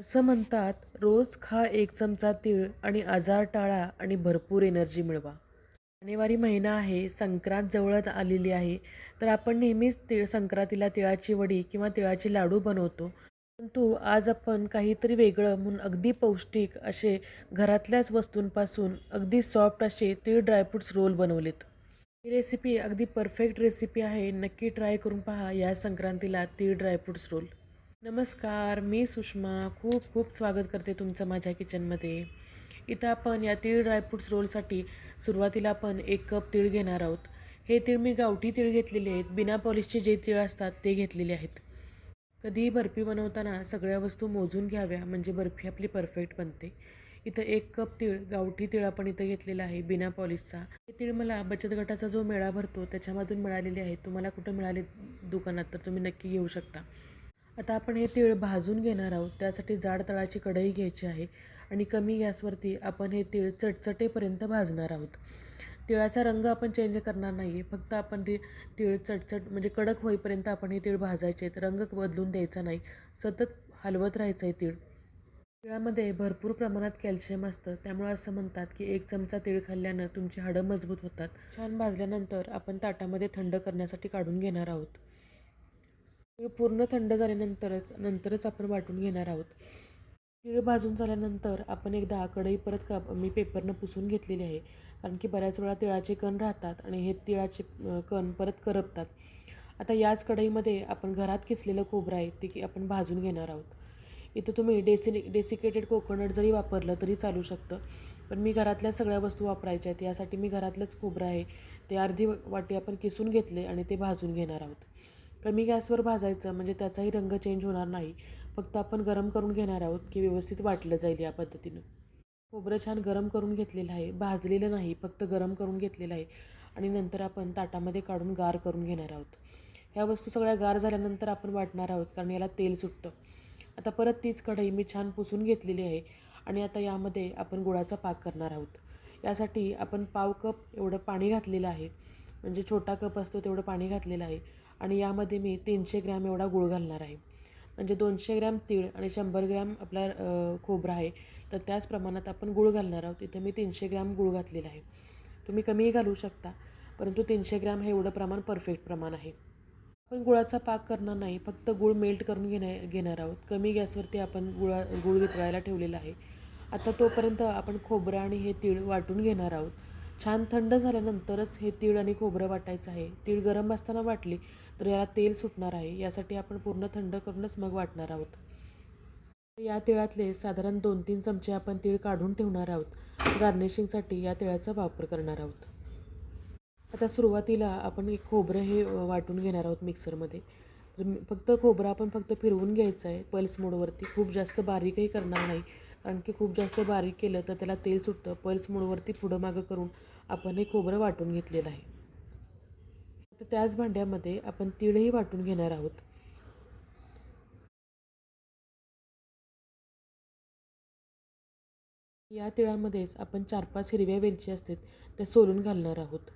असं म्हणतात, रोज खा 1 चमचा तीळ आणि आजार टाळा आणि भरपूर एनर्जी मिळवा. जानेवारी महिना आहे, संक्रांत जवळच आलेली आहे. तर आपण नेहमीच संक्रांतीला तिळाची वडी किंवा तिळाचे लाडू बनवतो. परंतु आज आपण काहीतरी वेगळं म्हणून अगदी पौष्टिक असे घरातल्याच वस्तूंपासून अगदी सॉफ्ट असे तीळ ड्रायफ्रुट्स रोल बनवलेत. ही रेसिपी अगदी परफेक्ट रेसिपी आहे. नक्की ट्राय करून पहा या संक्रांतीला तीळ ड्रायफ्रुट्स रोल. नमस्कार, मी सुषमा. खूप खूप स्वागत करते तुमचं माझ्या किचनमध्ये. इथं आपण या तीळ ड्रायफ्रुट्स रोलसाठी सुरुवातीला आपण 1 कप तीळ घेणार आहोत. हे तीळ मी गावठी तीळ घेतलेले आहेत. बिना पॉलिशचे जे तीळ असतात ते घेतलेले आहेत. कधीही बर्फी बनवताना सगळ्या वस्तू मोजून घ्याव्या, म्हणजे बर्फी आपली परफेक्ट बनते. इथं 1 कप तीळ, गावठी तीळ आपण इथं घेतलेला आहे बिना पॉलिशचा. हे तीळ मला बचत गटाचा जो मेळा भरतो त्याच्यामधून मिळालेले आहे. तुम्हाला कुठं मिळाले दुकानात तर तुम्ही नक्की घेऊ शकता. आता आपण हे तीळ भाजून घेणार आहोत. त्यासाठी जाड तळाची कढई घ्यायची आहे आणि कमी गॅसवरती आपण हे तीळ चटचटेपर्यंत भाजणार आहोत. तिळाचा रंग आपण चेंज करणार नाही आहे. फक्त आपण ते तीळ चटचट म्हणजे कडक होईपर्यंत आपण हे तीळ भाजायचे आहेत. रंग बदलून द्यायचा नाही. सतत हलवत राहायचं आहे तीळ. तिळामध्ये भरपूर प्रमाणात कॅल्शियम असतं. त्यामुळे असं म्हणतात की 1 चमचा तीळ खाल्ल्यानं तुमची हाडं मजबूत होतात. छान भाजल्यानंतर आपण ताटामध्ये थंड करण्यासाठी काढून घेणार आहोत. तीळ पूर्ण थंड झाल्यानंतरच आपण वाटून घेणार आहोत. तीळ भाजून झाल्यानंतर आपण एकदा कढई परत मी पेपरनं पुसून घेतलेली आहे. कारण की बऱ्याच वेळा तिळाचे कण राहतात आणि हे तिळाचे कण परत करपतात. आता याच कढईमध्ये आपण घरात किसलेलं खोबरं आहे ते की आपण भाजून घेणार आहोत. इथं तुम्ही डेसिकेटेड कोकोनट जरी वापरलं तरी चालू शकतं. पण मी घरातल्या सगळ्या वस्तू वापरायच्या आहेत. यासाठी मी घरातलंच खोबरं आहे ते अर्धी वाटी आपण किसून घेतले आणि ते भाजून घेणार आहोत. कमी गॅसवर भाजायचं, म्हणजे त्याचाही रंग चेंज होणार नाही. फक्त आपण गरम करून घेणार आहोत की व्यवस्थित वाटलं जाईल या पद्धतीनं. खोबरं छान गरम करून घेतलेलं आहे, भाजलेलं नाही, फक्त गरम करून घेतलेलं आहे. आणि नंतर आपण ताटामध्ये काढून गार करून घेणार आहोत. ह्या वस्तू सगळ्या गार झाल्यानंतर आपण वाटणार आहोत, कारण याला तेल सुटतं. आता परत तीच कढई मी छान पुसून घेतलेली आहे आणि आता यामध्ये आपण गुळाचा पाक करणार आहोत. यासाठी आपण पाव कप एवढं पाणी घातलेलं आहे, म्हणजे छोटा कप असतो तेवढं पाणी घातलेलं आहे. आणि यामध्ये मी 300 ग्रॅम एवढा गूळ घालणार आहे. म्हणजे 200 ग्रॅम तीळ आणि 100 ग्रॅम आपला खोबरं आहे, तर त्याच प्रमाणात आपण गूळ घालणार आहोत. इथं मी 300 ग्रॅम गूळ घातलेला आहे. तुम्ही कमीही घालू शकता, परंतु 300 ग्रॅम हे एवढं प्रमाण परफेक्ट प्रमाण आहे. आपण गुळाचा पाक करणार नाही, फक्त गूळ मेल्ट करून घेणार आहोत. कमी गॅसवरती आपण गूळ वितळायला ठेवलेला आहे. आता तोपर्यंत आपण खोबरं आणि हे तीळ वाटून घेणार आहोत. छान थंड झाल्यानंतरच हे तीळ आणि खोबरं वाटायचं आहे. तीळ गरम असताना वाटली तर याला तेल सुटणार आहे. यासाठी आपण पूर्ण थंड करूनच मग वाटणार आहोत. या तिळातले साधारण 2-3 चमचे आपण तीळ काढून ठेवणार आहोत. गार्निशिंगसाठी या तिळाचा वापर करणार आहोत. आता सुरुवातीला आपण एक खोबरं हे वाटून घेणार आहोत मिक्सरमध्ये. तर फक्त खोबरं आपण फक्त फिरवून घ्यायचं आहे पल्स मोडवरती. खूप जास्त बारीकही करणार नाही, कारण की खूप जास्त बारीक केलं तर त्याला तेल सुटतं. पल्स मोडवरती पुढं मागं करून आपण हे खोबरं वाटून घेतलेलं आहे. तर त्याच भांड्यामध्ये आपण तीळही वाटून घेणार आहोत. या तिळामध्येच आपण 4-5 हिरव्या वेलची असतात त्या सोलून घालणार आहोत.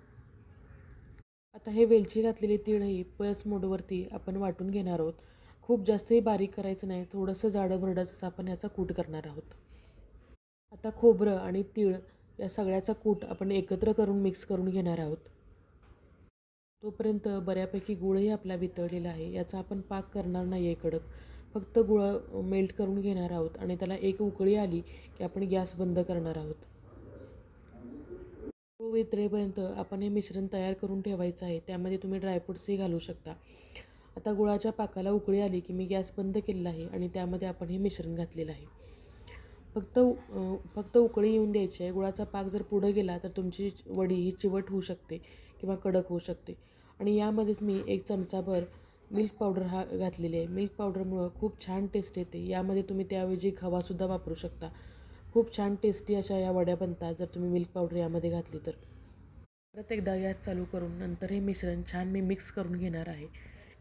आता हे वेलची घातलेली तीळही पल्स मोडवरती आपण वाटून घेणार आहोत. खूप जास्तही बारीक करायचं नाही, थोडंसं जाडं असं आपण ह्याचा कूट करणार आहोत. आता खोबरं आणि तीळ या सगळ्याचा कूट आपण एकत्र करून मिक्स करून घेणार आहोत. तोपर्यंत बऱ्यापैकी गूळही आपला वितळलेला आहे. याचा आपण पाक करणार नाही आहे कडक. फक्त गुळ मेल्ट करून घेणार आहोत आणि त्याला एक उकळी आली की आपण गॅस बंद करणार आहोत. गूळ वितळेपर्यंत आपण हे मिश्रण तयार करून ठेवायचं आहे. त्यामध्ये तुम्ही ड्रायफ्रुट्सही घालू शकता. आता गुळाच्या पाकाला उकळी आली की मी गॅस बंद केलेला आहे आणि त्यामध्ये आपण हे मिश्रण घातलेलं आहे. फक्त उकळी येऊन द्यायची आहे. गुळाचा पाक जर पुढं गेला तर तुमची वडी ही चिवट होऊ शकते किंवा कडक होऊ शकते. आणि यामध्येच मी 1 चमचाभर मिल्क पावडर घातलेली आहे. मिल्क पावडरमुळं खूप छान टेस्ट येते. यामध्ये तुम्ही त्याऐवजी खवासुद्धा वापरू शकता. खूप छान टेस्टी अशा या वड्या बनतात जर तुम्ही मिल्क पावडर यामध्ये घातली तर. परत एकदा गॅस चालू करून नंतर हे मिश्रण छान मी मिक्स करून घेणार आहे.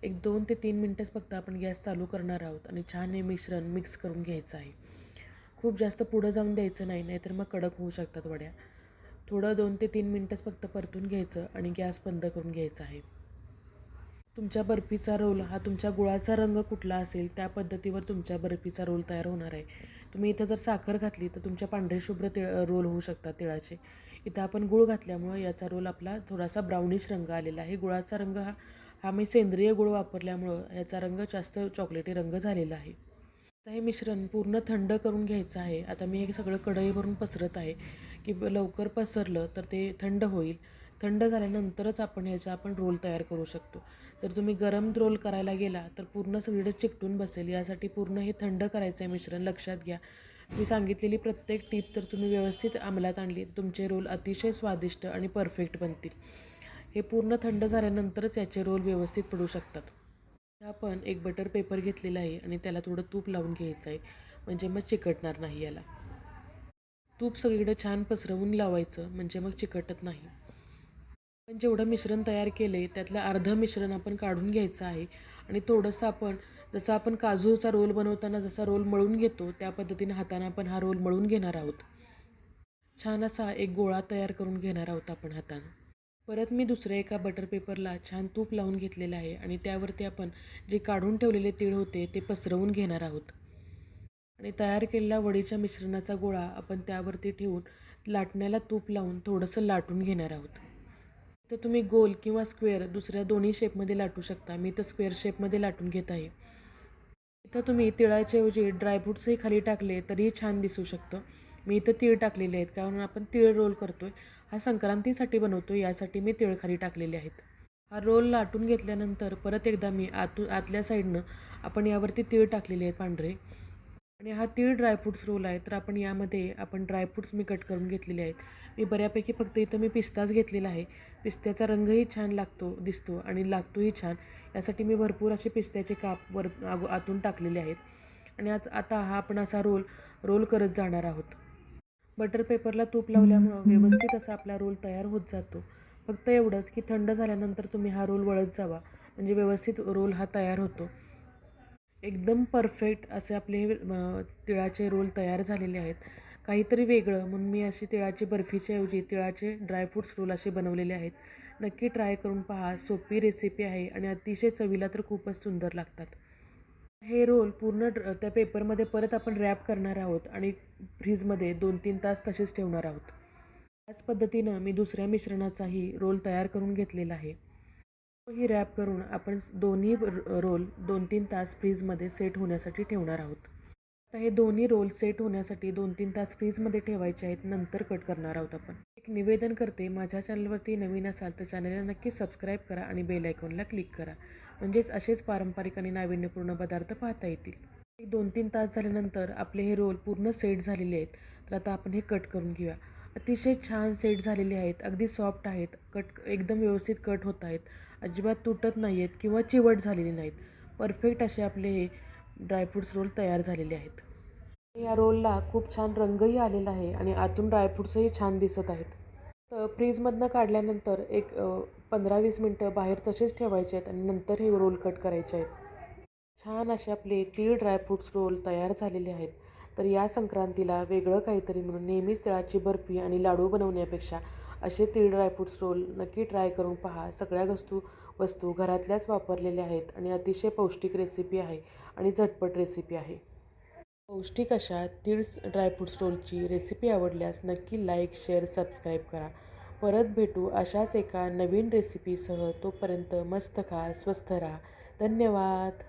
एक 2 ते 3 मिनटंच फक्त आपण गॅस चालू करणार आहोत आणि छान हे मिश्रण मिक्स करून घ्यायचं आहे. खूप जास्त पुढं जाऊन द्यायचं नाही, नाहीतर मग कडक होऊ शकतात वड्या. थोडं 2 ते 3 मिनटंच फक्त परतून घ्यायचं आणि गॅस बंद करून घ्यायचा आहे. तुमच्या बर्फीचा रोल हा तुमच्या गुळाचा रंग कुठला असेल त्या पद्धतीवर तुमच्या बर्फीचा रोल तयार होणार आहे. तुम्ही इथं जर साखर घातली तर तुमच्या पांढरे शुभ्र रोल होऊ शकतात तिळाचे. इथं आपण गूळ घातल्यामुळं याचा रोल आपला थोडासा ब्राउनिश रंग आलेला आहे. गुळाचा रंग हा हा मी सेंद्रिय गूळ वापरल्यामुळं याचा रंग जास्त चॉकलेटी रंग झालेला आहे. आता हे मिश्रण पूर्ण थंड करून घ्यायचं आहे. आता मी हे सगळं कढई भरून पसरत आहे की लवकर पसरलं तर ते थंड होईल. थंड झाल्यानंतरच आपण रोल तयार करू शकतो. जर तुम्ही गरम रोल करायला गेला तर पूर्ण सगळीकडे चिकटून बसेल. यासाठी पूर्ण हे थंड करायचं आहे मिश्रण, लक्षात घ्या. मी सांगितलेली प्रत्येक टीप जर तुम्ही व्यवस्थित अंमलात आणली तर तुमचे रोल अतिशय स्वादिष्ट आणि परफेक्ट बनतील. हे पूर्ण थंड झाल्यानंतरच याचे रोल व्यवस्थित पडू शकतात. आपण एक बटर पेपर घेतलेला आहे आणि त्याला थोडं तूप लावून घ्यायचं आहे, म्हणजे मग चिकटणार नाही याला. तूप सगळीकडे छान पसरवून लावायचं, म्हणजे मग चिकटत नाही. पण जेवढं मिश्रण तयार केलं आहे त्यातलं अर्धं मिश्रण आपण काढून घ्यायचं आहे आणि थोडंसं जसं आपण काजूचा रोल बनवताना जसा रोल मळून घेतो त्या पद्धतीने हाताने आपण हा रोल मळून घेणार आहोत. छान असा एक गोळा तयार करून घेणार आहोत आपण हाताने. परत मी दुसऱ्या एका बटर पेपरला छान तूप लावून घेतलेलं आहे आणि त्यावरती आपण जे काढून ठेवलेले तीळ होते ते पसरवून घेणार आहोत आणि तयार केलेला वडीच्या मिश्रणाचा गोळा आपण त्यावरती ठेवून लाटण्याला तूप लावून थोडंसं लाटून घेणार आहोत. तर तुम्ही गोल किंवा स्क्वेअर दुसऱ्या दोन्ही शेपमध्ये लाटू शकता. मी तर स्क्वेअर शेपमध्ये लाटून घेत आहे. इथं तुम्ही तिळाच्या ऐवजी ड्रायफ्रूट्सही खाली टाकले तरीही छान दिसू शकतं. मी इथं तीळ टाकलेले आहेत कारण आपण तीळ रोल करतो आहे. हा संक्रांतीसाठी बनवतो, यासाठी मी तीळ खाली टाकलेले आहेत. हा रोल लाटून घेतल्यानंतर परत एकदा मी आतल्या साईडनं आपण यावरती तीळ टाकलेले आहेत पांढरे आणि हा तीळ ड्रायफ्रूट्स रोल आहे. तर आपण ड्रायफ्रूट्स मी कट करून घेतलेले आहेत. मी बऱ्यापैकी फक्त इथं मी पिस्ताच घेतलेला आहे. पिस्त्याचा रंगही छान दिसतो आणि लागतोही छान. यासाठी मी भरपूर असे पिस्त्याचे काप आतून टाकलेले आहेत आणि आता हा आपण असा रोल करत जाणार आहोत. बटर पेपरला तूप लावल्यामुळं व्यवस्थित असा आपला रोल तयार होत जातो. फक्त एवढंच की थंड झाल्यानंतर तुम्ही हा रोल वळत जावा, म्हणजे व्यवस्थित रोल हा तयार होतो. एकदम परफेक्ट असे आपले हे तिळाचे रोल तयार झालेले आहेत. काहीतरी वेगळं म्हणून मी अशी तिळाची बर्फीच्या ऐवजी तिळाचे ड्रायफ्रूट्स रोल असे बनवलेले आहेत. नक्की ट्राय करून पहा. सोपी रेसिपी आहे आणि अतिशय चवीला तर खूपच सुंदर लागतात. हे रोल पूर्ण त्या पेपरमध्ये परत आपण रॅप करणार आहोत आणि फ्रीजमध्ये 2-3 तास तसेच ठेवणार आहोत. त्याच पद्धतीनं मी दुसऱ्या मिश्रणाचाही रोल तयार करून घेतलेला आहे. तोही रॅप करून आपण दोन्ही रोल 2-3 तास फ्रीजमध्ये सेट होण्यासाठी ठेवणार आहोत. आता हे दोन्ही रोल सेट होण्यासाठी 2-3 तास फ्रीजमध्ये ठेवायचे आहेत, नंतर कट करणार आहोत आपण. एक निवेदन करते, माझ्या चॅनलवरती नवीन असाल तर चॅनलला नक्की सबस्क्राईब करा आणि बेल आयकॉनला क्लिक करा, म्हणजेच असेच पारंपरिक आणि नाविन्यपूर्ण पदार्थ पाहता येतील. 2-3 तास झाल्यानंतर आपले हे रोल पूर्ण सेट झालेले आहेत. तर आता आपण हे कट करून घेऊया. अतिशय छान सेट झालेले आहेत, अगदी सॉफ्ट आहेत, एकदम व्यवस्थित कट होत आहेत, अजिबात तुटत नाही आहेत किंवा चिवट झालेले नाहीत. परफेक्ट असे आपले हे ड्रायफ्रूट्स रोल तयार झालेले आहेत. या रोलला खूप छान रंगही आलेला आहे आणि आतून ड्रायफ्रूट्सही छान दिसत आहेत. तर फ्रीजमधनं काढल्यानंतर एक 15-20 मिनटं बाहेर तसेच ठेवायचे आहेत आणि नंतर हे रोल कट करायचे आहेत. छान असे आपले तीळ ड्रायफ्रूट्स रोल तयार झालेले आहेत. तर या संक्रांतीला वेगळं काहीतरी म्हणून नेहमीच तिळाची बर्फी आणि लाडू बनवण्यापेक्षा असे तीळ ड्रायफ्रूट्स रोल नक्की ट्राय करून पहा. सगळ्या वस्तू घरातल्याच वापरलेल्या आहेत आणि अतिशय पौष्टिक रेसिपी आहे आणि झटपट रेसिपी आहे. पौष्टिक अशा तीळ ड्रायफ्रूट्स रोलची रेसिपी आवडल्यास नक्की लाईक, शेअर, सबस्क्राईब करा. परत भेटू अशाच एका नवीन रेसिपीसह. तोपर्यंत मस्त खा, स्वस्थ राहा. धन्यवाद.